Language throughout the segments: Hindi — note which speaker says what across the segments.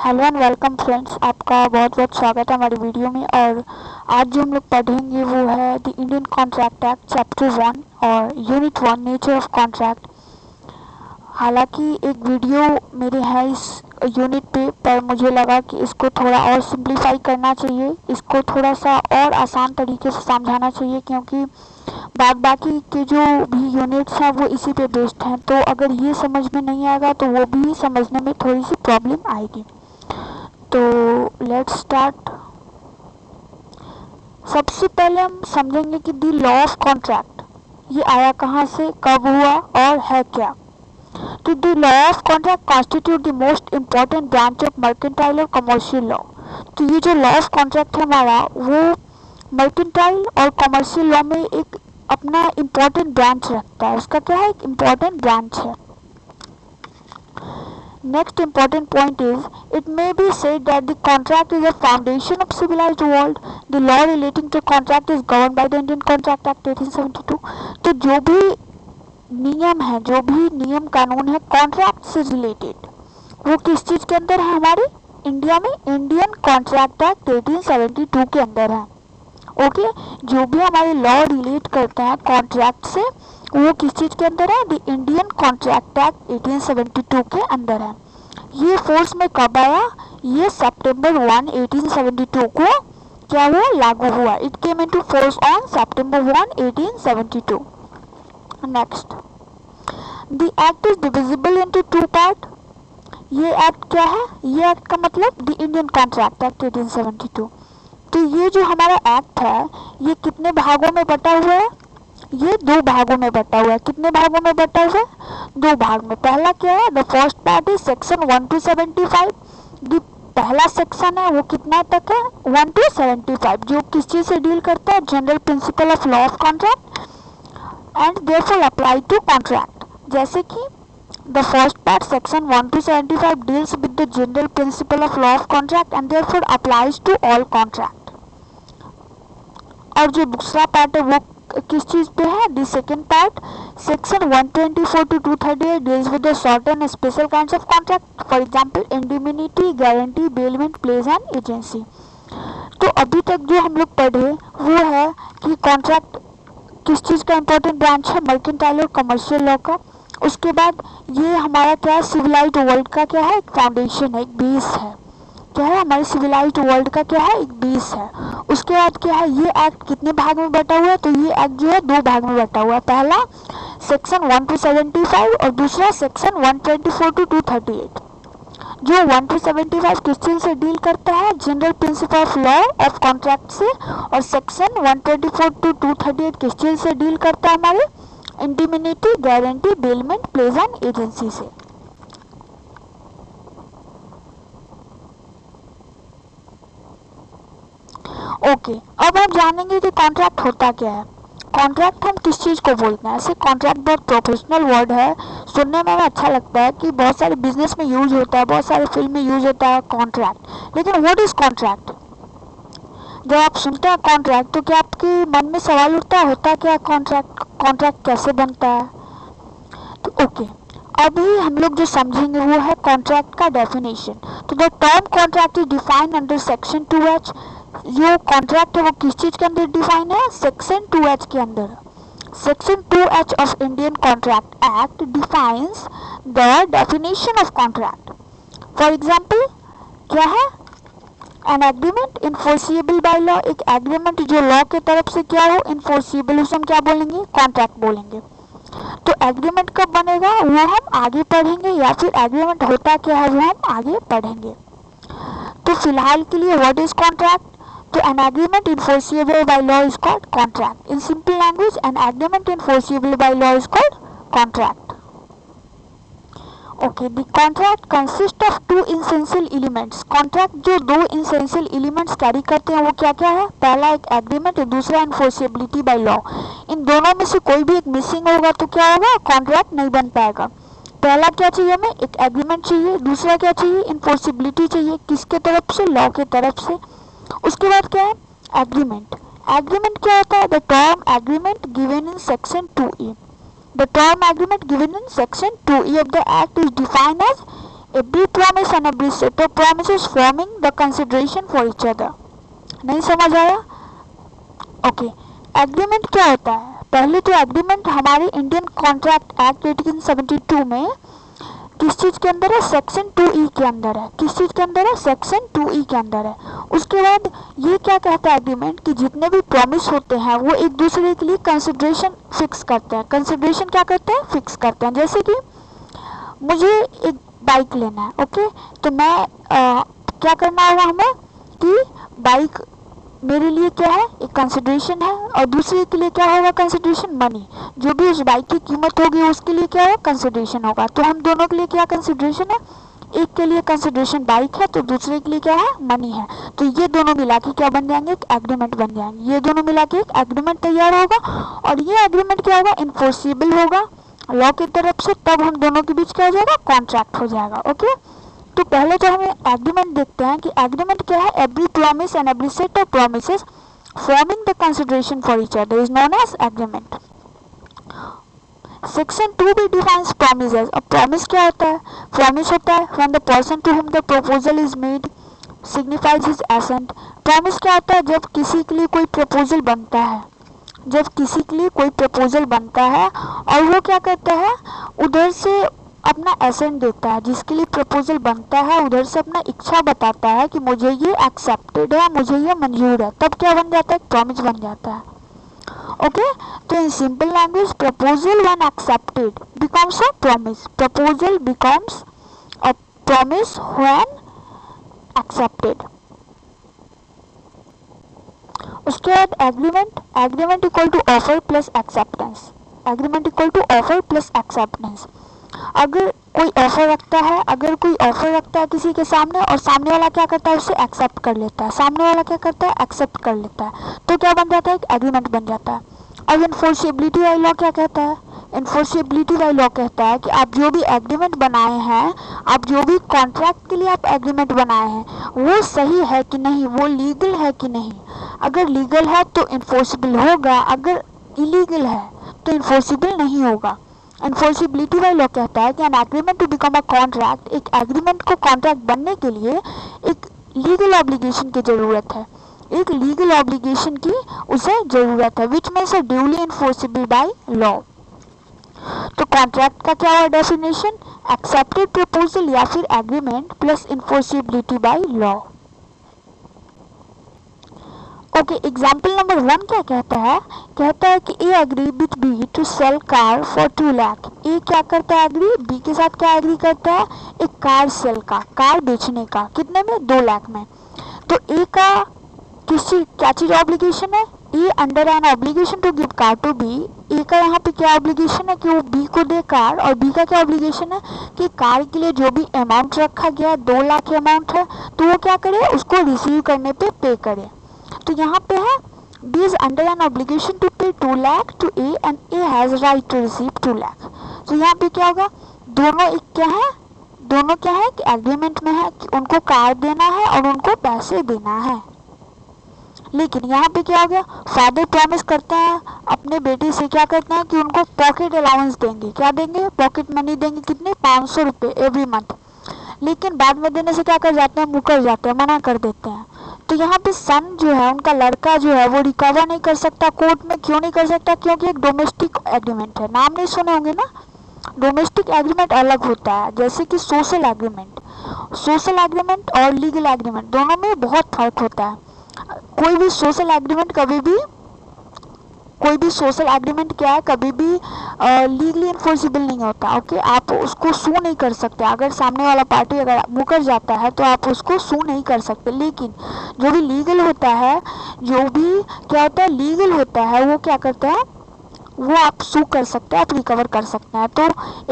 Speaker 1: हेलो एंड वेलकम फ्रेंड्स, आपका बहुत बहुत स्वागत है हमारी वीडियो में। और आज जो हम लोग पढ़ेंगे वो है the Indian contract act chapter 1 और यूनिट 1 नेचर ऑफ कॉन्ट्रैक्ट। हालांकि एक वीडियो मेरे है इस यूनिट पे, पर मुझे लगा कि इसको थोड़ा और सिंप्लीफाई करना चाहिए, इसको थोड़ा सा और आसान तरीके से समझाना चाहिए, क्योंकि बाकी के जो भी यूनिट्स हैं वो इसी पे बेस्ड हैं। तो अगर ये समझ में नहीं आएगा तो वो भी समझने में थोड़ी सी प्रॉब्लम आएगी। तो लेट्स स्टार्ट। सबसे पहले हम समझेंगे कि दी लॉ ऑफ कॉन्ट्रैक्ट ये आया कहाँ से, कब हुआ और है क्या। तो the law of contract constitute the most important branch of mercantile और कमर्शियल लॉ। तो ये जो लॉ ऑफ कॉन्ट्रैक्ट है हमारा, वो मर्केंटाइल और कमर्शियल लॉ में एक अपना इम्पॉर्टेंट ब्रांच रखता है। उसका क्या है, एक इम्पॉर्टेंट ब्रांच है। Next important point is, it may be said that the contract is a foundation of civilized world. The law relating to contract is governed by the Indian Contract Act 1872. तो जो भी नियम है, जो भी नियम कानून है कॉन्ट्रैक्ट से रिलेटेड, वो किस चीज़ के अंदर है, हमारे इंडिया में इंडियन कॉन्ट्रैक्ट एक्ट 1872 के अंदर है। ओके, जो भी हमारे लॉ रिलेट करते हैं कॉन्ट्रैक्ट से, वो किस चीज़ के अंदर है, द इंडियन कॉन्ट्रैक्ट एक्ट 1872 के अंदर है। ये फोर्स में कब आया, ये सितंबर 1 1872 को क्या हुआ, लागू हुआ। It came into force on September 1 1872। Next, the act is divisible into two part. ये एक्ट क्या है, ये एक्ट का मतलब द इंडियन कॉन्ट्रैक्ट एक्ट 1872। तो ये जो हमारा एक्ट है ये कितने भागों में बटा हुआ है, ये दो भागों में बटा हुआ है। कितने भागों में बटा हुआ है, दो भाग में। पहला क्या है, the first part is section 1 to 75। The पहला सेक्शन है वो कितना तक है, 1 to 75, जो किस चीज से डील करता है, general principle of law of contract and therefore apply to contract. जैसे कि the first part section 1 to 75 deals with the general principle of law of contract and therefore applies to all contract. और जो दूसरा पार्ट है वो किस चीज पे है, the second part section 124 to 238 deals with the short and special kinds of contract, for example indemnity, guarantee, bailment, plays and agency. तो अभी तक जो हम लोग पढ़े वो है कि कॉन्ट्रैक्ट किस चीज का इंपॉर्टेंट ब्रांच है, मर्केंटाइल और कमर्शियल लॉ का। उसके बाद ये हमारा क्या है, सिविलाइज्ड वर्ल्ड का क्या है, एक फाउंडेशन है, एक बेस है। क्या है, हमारे सिविलाइज्ड वर्ल्ड का क्या है, एक बेस है। उसके बाद क्या है, ये एक्ट कितने भाग में बटा हुआ है, तो ये एक्ट जो है दो भाग में बटा हुआ है। पहला सेक्शन 1 to 75 और दूसरा सेक्शन 124 to 238। जो 1 to 75 किस चीज से डील करता है, general principle of law of contract से, और सेक्शन 124 to 238 किस चीज से डील करता है, हमारे indemnity, guarantee, bailment, plays and agency से। ओके, अब हम जानेंगे कि कॉन्ट्रैक्ट होता क्या है। कॉन्ट्रैक्ट हम किस चीज़ को बोलते हैं। ऐसे कॉन्ट्रैक्ट बहुत प्रोफेशनल वर्ड है, सुनने में अच्छा लगता है कि बहुत सारे बिजनेस में यूज होता है, बहुत सारे फील्ड में यूज होता है कॉन्ट्रैक्ट। लेकिन व्हाट इज कॉन्ट्रैक्ट, जब आप सुनते हैं कॉन्ट्रैक्ट तो क्या आपके मन में सवाल उठता है, होता क्या कॉन्ट्रैक्ट, कॉन्ट्रैक्ट कैसे बनता है। तो ओके, अभी हम लोग जो समझेंगे वो है कॉन्ट्रैक्ट का डेफिनेशन। तो the term contract is defined under section 2H। जो कॉन्ट्रैक्ट है वो किस चीज के अंदर डिफाइन है, सेक्शन 2H के अंदर। Section 2H of Indian contract act defines the definition of contract. For example क्या है, एन एग्रीमेंट इनफोर्सिबल बाय लॉ। एक एग्रीमेंट जो लॉ के तरफ से क्या हो, इनफोर्सिबल, उसे हम क्या बोलेंगे, कॉन्ट्रैक्ट बोलेंगे। तो एग्रीमेंट कब बनेगा वो हम आगे पढ़ेंगे, या फिर एग्रीमेंट होता क्या है वो हम आगे पढ़ेंगे। तो फिलहाल के लिए व्हाट इज कॉन्ट्रैक्ट, तो an agreement enforceable by law is called contract. In simple language, an agreement enforceable by law is called contract. Okay, the contract consists of two essential elements. Contract जो दो essential elements carry करते हैं वो क्या क्या है, पहला एक agreement और दूसरा enforceability by law। इन दोनों में से कोई भी एक मिसिंग होगा तो क्या होगा, कॉन्ट्रैक्ट नहीं बन पाएगा। पहला क्या चाहिए हमें, एक एग्रीमेंट चाहिए, दूसरा क्या चाहिए, इन्फोर्सिबिलिटी चाहिए, किसके तरफ से, लॉ के तरफ से। उसके बाद क्या है, एग्रीमेंट। एग्रीमेंट क्या होता है, the term agreement given in section 2E। The term agreement given in section 2E of the act is defined as every promise and every set of promises forming the consideration for each other. नहीं समझ आया? ओके, एग्रीमेंट क्या होता है? पहले तो एग्रीमेंट हमारे इंडियन कॉन्ट्रैक्ट एक्ट 1872 में किस चीज के अंदर है? सेक्शन 2E के अंदर है। किस चीज के अंदर है? सेक्शन 2E के अंदर है। उसके बाद ये क्या कहता है एग्रीमेंट कि जितने भी प्रॉमिस होते हैं वो एक दूसरे के लिए कंसिडरेशन फिक्स करते हैं। कंसिडरेशन क्या करते हैं? फिक्स करते हैं। जैसे कि मुझे एक बाइक लेना है, ओके, तो मैं क्या करना होगा हमें कि बाइक मेरे लिए क्या है? एक कंसिडरेशन है, और दूसरे के लिए क्या होगा? Consideration money. जो भी उस बाइक की कीमत होगी उसके लिए क्या है? कंसिडरेशन होगा। तो हम दोनों के लिए क्या कंसिडरेशन है? एक के लिए कंसिडरेशन बाइक है तो दूसरे के लिए क्या है? मनी है। तो ये दोनों मिला के क्या बन जाएंगे? एक एग्रीमेंट बन जाएंगे। ये दोनों मिला के एक एग्रीमेंट तैयार होगा, और ये एग्रीमेंट क्या होगा? इन्फोर्सिबल होगा लॉ की तरफ से। तब हम दोनों के बीच क्या हो जाएगा? कॉन्ट्रैक्ट हो जाएगा। ओके, तो पहले तो हमें एग्रीमेंट देखते हैं कि एग्रीमेंट क्या है? Every promise and every set of promises forming the consideration for each other is known as agreement. Section 2 भी डिफाइंस प्रॉमिसेस। अब प्रॉमिस क्या होता है? प्रॉमिस होता है when the person to whom the proposal is made signifies his assent. Promise क्या होता है? जब किसी के लिए कोई प्रपोजल बनता है, जब किसी के लिए कोई प्रपोजल बनता है और वो क्या करता है? उधर से अपना एसेंट देता है। जिसके लिए प्रपोजल बनता है उधर से अपना इच्छा बताता है कि मुझे ये एक्सेप्टेड है, मुझे ये मंजूर है, तब क्या बन जाता है? प्रॉमिस बन जाता है। ओके, तो in simple language proposal when accepted becomes a promise. Proposal becomes a promise when accepted. उसके बाद agreement. Agreement equal to offer plus acceptance. Agreement equal to offer plus acceptance. अगर कोई ऑफर रखता है, अगर कोई ऑफर रखता है किसी के सामने और सामने वाला क्या करता है? उसे एक्सेप्ट कर लेता है। सामने वाला क्या करता है? एक्सेप्ट कर लेता है। तो क्या बन जाता है? एक एग्रीमेंट बन जाता है। अब इन्फोर्सिबिलिटी वाली लॉ क्या कहता है? इन्फोर्सिबिलिटी वाली लॉ कहता है कि आप जो भी एग्रीमेंट बनाए हैं, आप जो भी कॉन्ट्रैक्ट के लिए आप एग्रीमेंट बनाए हैं, वो सही है कि नहीं, वो लीगल है कि नहीं। अगर लीगल है तो इन्फोर्सिबल होगा, अगर इलीगल है तो इन्फोर्सिबल नहीं होगा। इन्फोर्सिबिलिटी वाला लॉ कहता है कि an agreement to become a contract, एक एग्रीमेंट को कॉन्ट्रैक्ट बनने के लिए एक लीगल ऑब्लिगेशन की जरूरत है। एक लीगल ऑब्लिगेशन की उसे जरूरत है, which means duly enforceable by law. तो कॉन्ट्रैक्ट का क्या है डेफिनेशन? एक्सेप्टेड प्रपोजल या फिर agreement plus enforceability by law. Okay, example number 1 क्या कहता है? कहता है कि A agree with B to sell car for 2 lakh. A क्या करता है? एग्री बी के साथ क्या एग्री करता है? एक कार सेल का, कार बेचने का, कितने में? 2 लाख में। तो ए का क्या चीज ऑब्लिगेशन है? A under an obligation to give car to B. A का यहाँ पे क्या ऑब्लिगेशन है कि वो बी को दे कार, और बी का क्या ऑब्लिगेशन है कि कार के लिए जो भी अमाउंट रखा गया 2 लाख अमाउंट है, तो वो क्या करे? उसको रिसीव करने पे पे करे। तो यहाँ पे है B is under an obligation to pay 2 lakh to A and A has right to receive 2 lakh। तो यहाँ पे क्या होगा? दोनों एक क्या है? दोनों क्या है कि एग्रीमेंट में है कि उनको कार देना है और उनको पैसे देना है। लेकिन यहाँ पे क्या हो गया? फादर प्रॉमिस करते हैं अपने बेटे से, क्या करते हैं कि उनको पॉकेट अलाउंस देंगे। क्या देंगे? पॉकेट मनी देंगे। कितने? 500 रुपये एवरी मंथ। लेकिन बाद में देने से क्या कर जाते हैं? मुकर जाते हैं, मना कर देते हैं। तो यहाँ पे सन जो है, उनका लड़का जो है, वो रिकवर नहीं कर सकता कोर्ट में। क्यों नहीं कर सकता? क्योंकि एक डोमेस्टिक एग्रीमेंट है। नाम नहीं सुने होंगे ना? डोमेस्टिक एग्रीमेंट अलग होता है, जैसे कि सोशल एग्रीमेंट। सोशल एग्रीमेंट और लीगल एग्रीमेंट दोनों में बहुत फर्क होता है। कोई भी सोशल एग्रीमेंट क्या है, कभी भी लीगली इन्फोर्सिबल नहीं होता। ओके, आप उसको सू नहीं कर सकते। अगर सामने वाला पार्टी अगर मुकर जाता है तो आप उसको सू नहीं कर सकते। लेकिन जो भी लीगल होता है, जो भी क्या होता है लीगल होता है, वो क्या करता है? वो आप सू कर सकते हैं, आप रिकवर कर सकते हैं। तो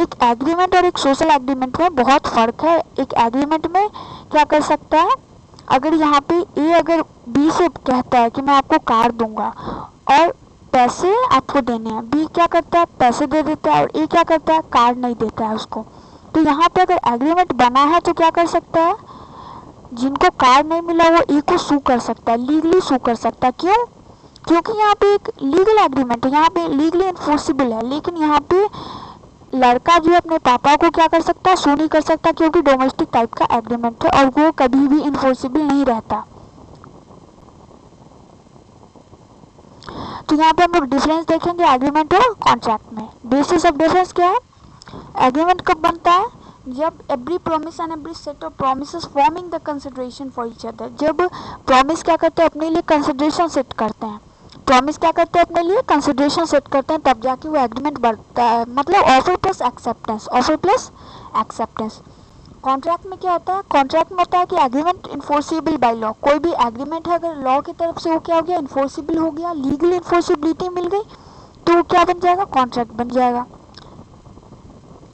Speaker 1: एक एग्रीमेंट और एक सोशल एग्रीमेंट में बहुत फ़र्क है। एक एग्रीमेंट में क्या कर सकता है? अगर यहाँ पे ए अगर बी से कहता है कि मैं आपको कार दूंगा और पैसे आपको देने हैं, बी क्या करता है? पैसे दे देता है, और ए क्या करता है? कार नहीं देता है उसको। तो यहाँ पे अगर एग्रीमेंट बना है तो क्या कर सकता है? जिनको कार नहीं मिला वो ए को सू कर सकता है, लीगली सू कर सकता है। क्यों? क्योंकि यहाँ पे एक लीगल एग्रीमेंट है, यहाँ पे लीगली इन्फोर्सिबल है। लेकिन यहाँ पे लड़का जो है अपने पापा को क्या कर सकता है, सू नहीं कर सकता, क्योंकि डोमेस्टिक टाइप का एग्रीमेंट है और वो कभी भी इन्फोर्सिबल नहीं रहता। तो यहाँ पे हम लोग डिफरेंस देखेंगे एग्रीमेंट और कॉन्ट्रैक्ट में। बेसिस ऑफ डिफरेंस क्या है? एग्रीमेंट कब बनता है? जब every promise and every set of promises forming the consideration for each other, जब प्रॉमिस क्या करते हैं, अपने लिए कंसिडरेशन सेट करते हैं, प्रॉमिस क्या करते हैं, अपने लिए कंसिडरेशन सेट करते हैं, तब जाके वो एग्रीमेंट बनता है। मतलब offer plus acceptance, offer plus acceptance. Contract में क्या होता है? कॉन्ट्रैक्ट में होता है कि एग्रीमेंट इन्फोर्सिबल बाय लॉ, कोई भी एग्रीमेंट है अगर लॉ की तरफ से वो क्या हो गया, इन्फोर्सिबल हो गया, लीगल इन्फोर्सिबिलिटी मिल गई, तो वो क्या बन जाएगा, कॉन्ट्रैक्ट बन जाएगा।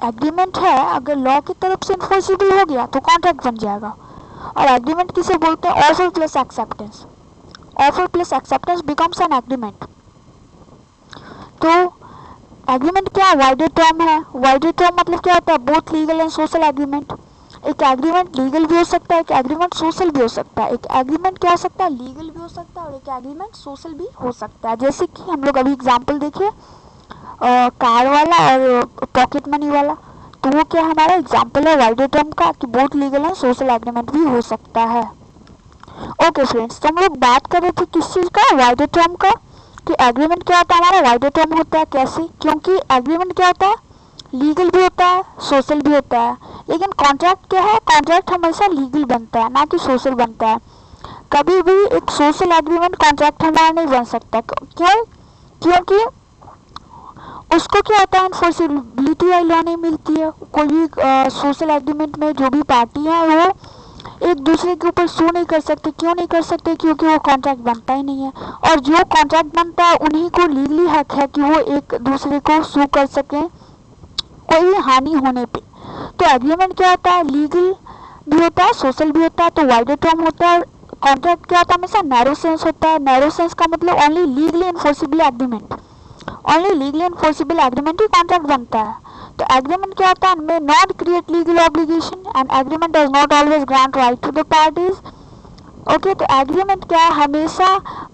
Speaker 1: एग्रीमेंट है अगर लॉ की तरफ से इन्फोर्सिबल हो गया तो कॉन्ट्रैक्ट बन जाएगा। और एग्रीमेंट किसे बोलते हैं? Offer plus acceptance. Offer plus acceptance becomes an agreement. तो एग्रीमेंट क्या है? वाइडर टर्म है। वाइडर टर्म मतलब क्या होता है? Both legal and social agreement. एक एग्रीमेंट लीगल भी हो सकता है, एक एग्रीमेंट सोशल भी हो सकता है। एक एग्रीमेंट क्या हो सकता है? लीगल भी हो सकता है और एक एग्रीमेंट सोशल भी हो सकता है। जैसे कि हम लोग अभी एग्जांपल देखिए, कार वाला और पॉकेट मनी वाला, तो वो क्या हमारा एग्जांपल है वाइडर टर्म का कि both legal and social agreement भी हो सकता है। ओके फ्रेंड्स, तो हम लोग बात कर रहे थे किस चीज़ का? वाइडर टर्म का, कि एग्रीमेंट क्या होता है हमारा, वाइडर टर्म होता है। कैसे? क्योंकि एग्रीमेंट क्या होता है? लीगल भी होता है, सोशल भी होता है। लेकिन कॉन्ट्रैक्ट क्या है? कॉन्ट्रैक्ट हमेशा लीगल बनता है, ना कि सोशल बनता है। कभी भी एक सोशल एग्रीमेंट कॉन्ट्रैक्ट हमारा नहीं बन सकता। क्यों? क्योंकि उसको क्या होता है, इन्फोर्सिबिलिटी वाली लॉ नहीं मिलती है। कोई भी सोशल एग्रीमेंट में जो भी पार्टी है वो एक दूसरे के ऊपर सू नहीं कर सकते। क्यों नहीं कर सकते? क्योंकि वो कॉन्ट्रैक्ट बनता ही नहीं है। और जो कॉन्ट्रैक्ट बनता है उन्हीं को लीगली हक है कि वो एक दूसरे को सू कर सकें कोई भी हानि होने पे। तो एग्रीमेंट क्या होता है? लीगल भी होता है, सोशल भी होता है, तो वाइडर टर्म होता है। कॉन्ट्रैक्ट क्या होता है? हमेशा नैरो सेंस होता है। नैरो सेंस का मतलब only legally enforceable agreement, only legally enforceable agreement ही कॉन्ट्रैक्ट बनता है। तो एग्रीमेंट क्या होता है? May not create legal obligation and agreement does not always grant right to the parties. Okay, तो एग्रीमेंट क्या है? हमेशा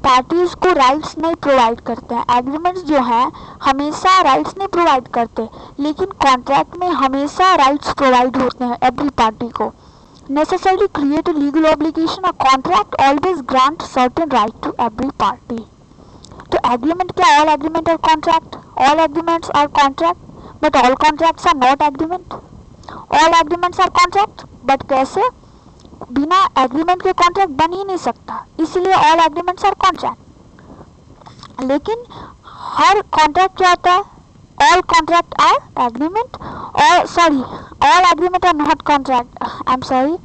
Speaker 1: पार्टीज को राइट्स नहीं प्रोवाइड करते हैं। एग्रीमेंट्स जो हैं हमेशा राइट्स नहीं प्रोवाइड करते, लेकिन कॉन्ट्रैक्ट में हमेशा राइट्स प्रोवाइड होते हैं एवरी पार्टी को। Necessarily create a legal obligation, a contract always grant certain right to every party. तो एग्रीमेंट क्या? All agreement are contract, all agreements are contract, but all contracts are not agreement. All agreements are contract, but कैसे? बिना एग्रीमेंट के कॉन्ट्रैक्ट बन ही नहीं सकता, इसलिए ऑल एग्रीमेंट्स आर कॉन्ट्रैक्ट। लेकिन हर कॉन्ट्रैक्ट क्या होता है? ऑल कॉन्ट्रैक्ट आर एग्रीमेंट, और sorry, all agreement are not contract, I am sorry,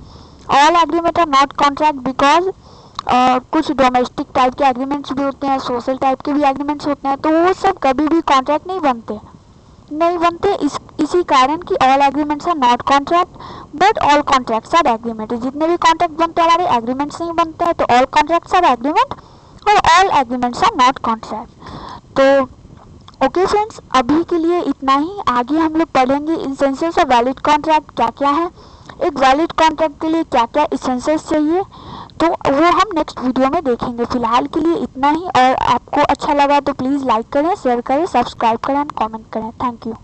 Speaker 1: all agreement are not contract because कुछ डोमेस्टिक टाइप के एग्रीमेंट्स भी होते हैं, सोशल टाइप के भी एग्रीमेंट्स होते हैं, तो वो सब कभी भी कॉन्ट्रैक्ट नहीं बनते इसी कारण कि all agreements are not contract but all contracts are agreement. जितने भी कॉन्ट्रैक्ट बनते हैं हमारे एग्रीमेंट्स नहीं बनते हैं, तो ऑल कॉन्ट्रैक्ट्स आर एग्रीमेंट और all agreements are not contract. तो ओके फ्रेंड्स, अभी के लिए इतना ही। आगे हम लोग पढ़ेंगे इसेंशियल्स ऑफ वैलिड कॉन्ट्रैक्ट क्या क्या है, एक वैलिड कॉन्ट्रैक्ट के लिए क्या क्या इसेंशियल्स चाहिए, तो वो हम नेक्स्ट वीडियो में देखेंगे। फिलहाल के लिए इतना ही, और आपको अच्छा लगा तो प्लीज़ लाइक करें, शेयर करें, सब्सक्राइब करें एंड कमेंट करें। Thank you.